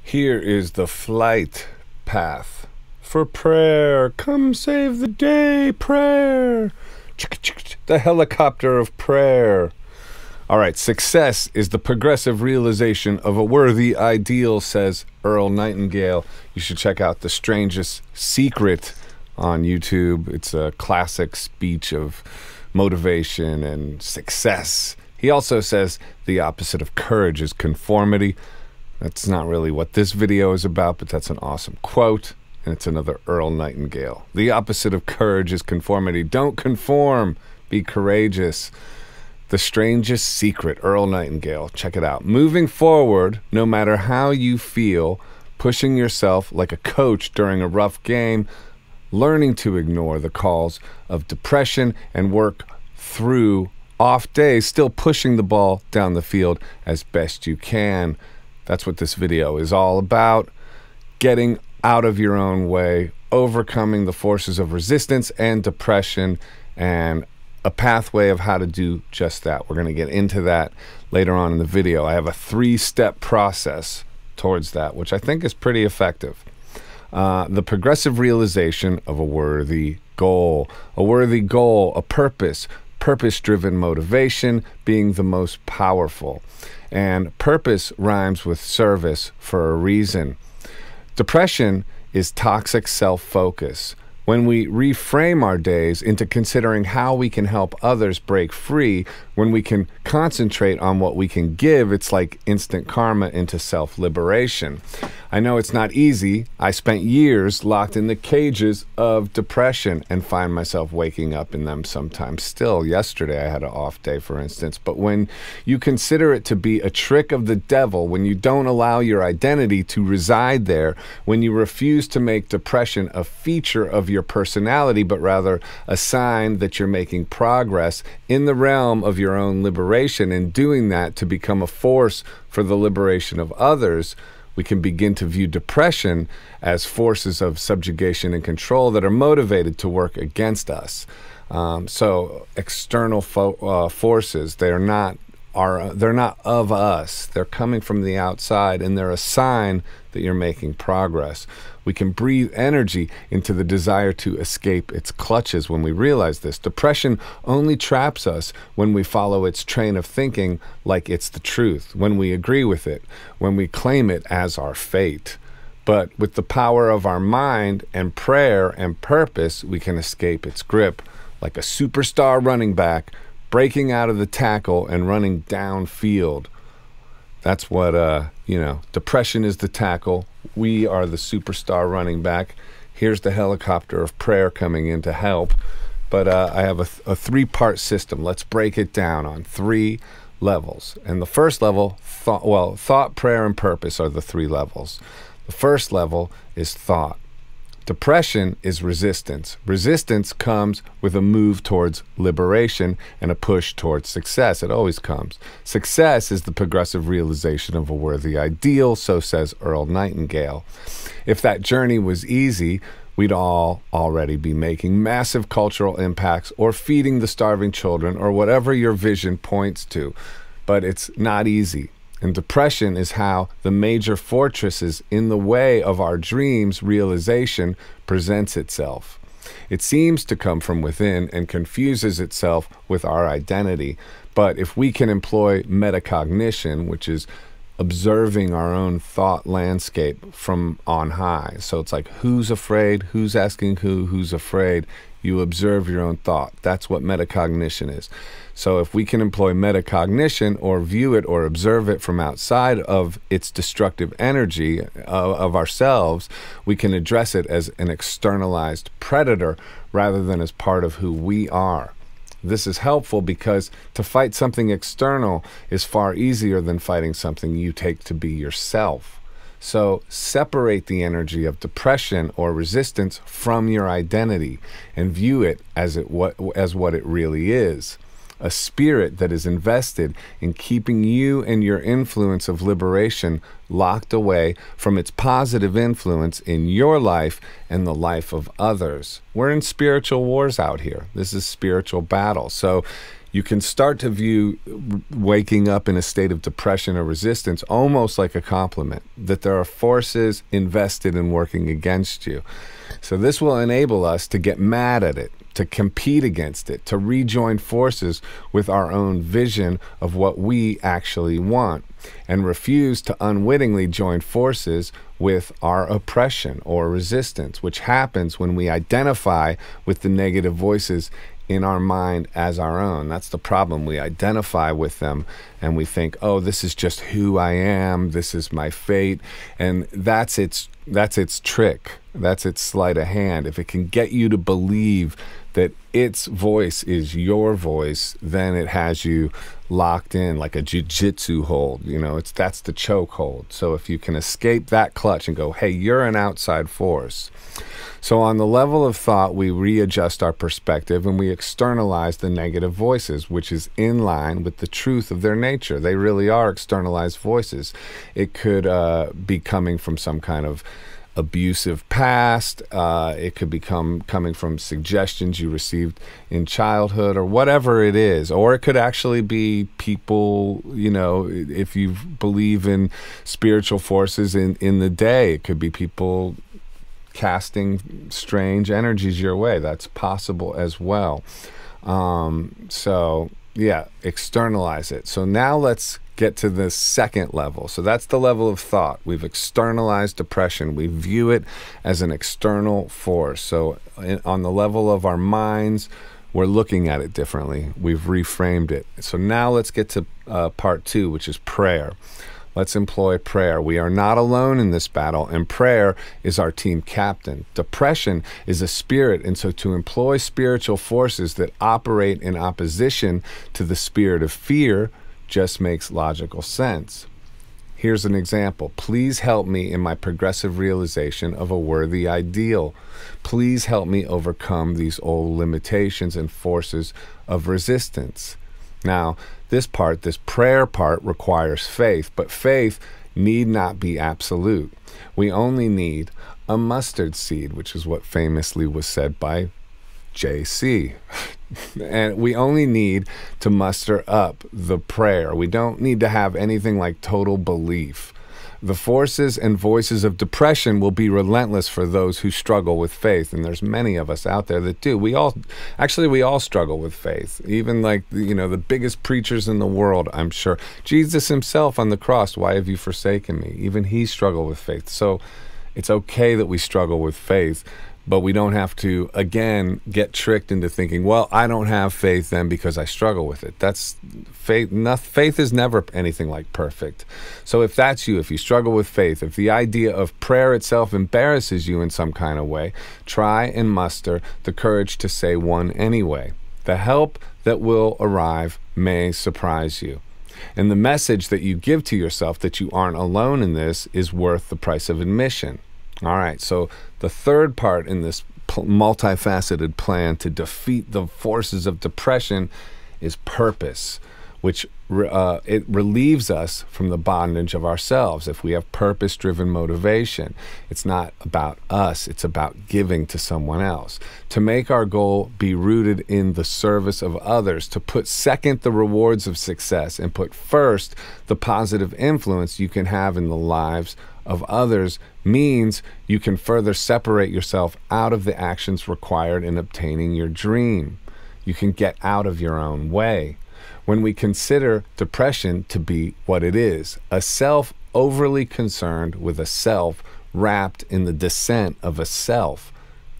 Here is the flight path for prayer. Come save the day, prayer. The helicopter of prayer. All right, success is the progressive realization of a worthy ideal, says Earl Nightingale. You should check out The Strangest Secret on YouTube. It's a classic speech of motivation and success. He also says the opposite of courage is conformity. That's not really what this video is about, but that's an awesome quote, and it's another Earl Nightingale. The opposite of courage is conformity. Don't conform. Be courageous. The Strangest Secret, Earl Nightingale. Check it out. Moving forward, no matter how you feel, pushing yourself like a coach during a rough game, learning to ignore the calls of depression and work through off days, still pushing the ball down the field as best you can. That's what this video is all about. Getting out of your own way, overcoming the forces of resistance and depression, and a pathway of how to do just that. We're going to get into that later on in the video. I have a 3-step process towards that, which I think is pretty effective. The progressive realization of a worthy goal. A worthy goal, a purpose, purpose-driven motivation being the most powerful. And purpose rhymes with service for a reason. Depression is toxic self-focus. When we reframe our days into considering how we can help others break free, when we can concentrate on what we can give, it's like instant karma into self-liberation. I know it's not easy. I spent years locked in the cages of depression and find myself waking up in them sometimes still. Yesterday I had an off day, for instance. But when you consider it to be a trick of the devil, when you don't allow your identity to reside there, when you refuse to make depression a feature of your personality, but rather a sign that you're making progress in the realm of your own liberation, and doing that to become a force for the liberation of others, we can begin to view depression as forces of subjugation and control that are motivated to work against us. So external forces, they're not of us. They're coming from the outside, and they're a sign that you're making progress. We can breathe energy into the desire to escape its clutches when we realize this. Depression only traps us when we follow its train of thinking like it's the truth, when we agree with it, when we claim it as our fate. But with the power of our mind and prayer and purpose, we can escape its grip like a superstar running back, breaking out of the tackle and running downfield. That's what, depression is the tackle. We are the superstar running back. Here's the helicopter of prayer coming in to help. But I have a 3-part system. Let's break it down on 3 levels. And the first level, thought, prayer, and purpose are the 3 levels. The first level is thought. Depression is resistance. Resistance comes with a move towards liberation and a push towards success. It always comes. Success is the progressive realization of a worthy ideal, so says Earl Nightingale. If that journey was easy, we'd all already be making massive cultural impacts or feeding the starving children or whatever your vision points to. But it's not easy. And depression is how the major fortresses in the way of our dreams realization presents itself. It seems to come from within and confuses itself with our identity. But if we can employ metacognition, which is observing our own thought landscape from on high. So it's like, who's afraid? Who's asking who's afraid? You observe your own thought. That's what metacognition is. So if we can employ metacognition or view it or observe it from outside of its destructive energy of ourselves, we can address it as an externalized predator rather than as part of who we are. This is helpful because to fight something external is far easier than fighting something you take to be yourself. So separate the energy of depression or resistance from your identity and view it as what it really is. A spirit that is invested in keeping you and your influence of liberation locked away from its positive influence in your life and the life of others. We're in spiritual wars out here. This is spiritual battle. So you can start to view waking up in a state of depression or resistance almost like a compliment, that there are forces invested in working against you. So this will enable us to get mad at it, to compete against it, to rejoin forces with our own vision of what we actually want, and refuse to unwittingly join forces with our oppression or resistance, which happens when we identify with the negative voices in our mind as our own. That's the problem. We identify with them and we think, oh, this is just who I am, this is my fate, and that's its trick. That's its sleight of hand. If it can get you to believe that its voice is your voice, then it has you locked in like a jiu-jitsu hold. That's the choke hold. So if you can escape that clutch and go, hey, you're an outside force. So on the level of thought, we readjust our perspective and we externalize the negative voices, which is in line with the truth of their nature. They really are externalized voices. It could be coming from some kind of abusive past. It could be coming from suggestions you received in childhood or whatever it is. Or it could actually be people, if you believe in spiritual forces in the day, it could be people casting strange energies your way. That's possible as well. So yeah, externalize it. So now let's get to the second level. So that's the level of thought. We've externalized depression. We view it as an external force. So on the level of our minds, we're looking at it differently. We've reframed it. So now let's get to part two, which is prayer. Let's employ prayer. We are not alone in this battle, and prayer is our team captain. Depression is a spirit, and so to employ spiritual forces that operate in opposition to the spirit of fear just makes logical sense. Here's an example. Please help me in my progressive realization of a worthy ideal. Please help me overcome these old limitations and forces of resistance. Now, this prayer part requires faith, but faith need not be absolute. We only need a mustard seed, which is what famously was said by JC. And we only need to muster up the prayer. We don't need to have anything like total belief. The forces and voices of depression will be relentless for those who struggle with faith, and there's many of us out there that do. We all struggle with faith. Even the biggest preachers in the world, I'm sure. Jesus himself on the cross, why have you forsaken me? Even he struggled with faith. So it's okay that we struggle with faith, but we don't have to, again, get tricked into thinking, well, I don't have faith then because I struggle with it. That's faith. Faith is never anything like perfect. So if that's you, if you struggle with faith, if the idea of prayer itself embarrasses you in some kind of way, try and muster the courage to say one anyway. The help that will arrive may surprise you. And the message that you give to yourself that you aren't alone in this is worth the price of admission. All right, so the third part in this multifaceted plan to defeat the forces of depression is purpose, which it relieves us from the bondage of ourselves. If we have purpose-driven motivation, it's not about us, it's about giving to someone else. To make our goal be rooted in the service of others, to put second the rewards of success and put first the positive influence you can have in the lives of others means you can further separate yourself out of the actions required in obtaining your dream. You can get out of your own way. When we consider depression to be what it is, a self overly concerned with a self wrapped in the descent of a self,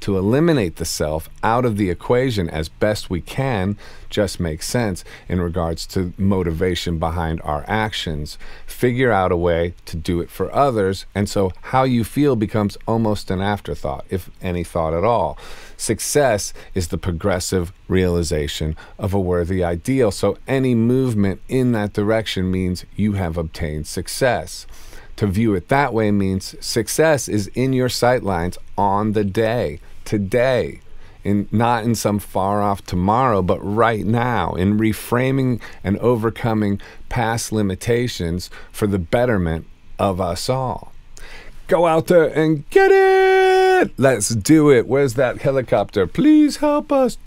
to eliminate the self out of the equation as best we can just makes sense in regards to motivation behind our actions. Figure out a way to do it for others, and so how you feel becomes almost an afterthought, if any thought at all. Success is the progressive realization of a worthy ideal, so any movement in that direction means you have obtained success. To view it that way means success is in your sightlines on the day, today, not in some far off tomorrow, but right now, in reframing and overcoming past limitations for the betterment of us all. Go out there and get it! Let's do it. Where's that helicopter? Please help us.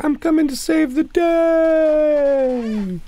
I'm coming to save the day.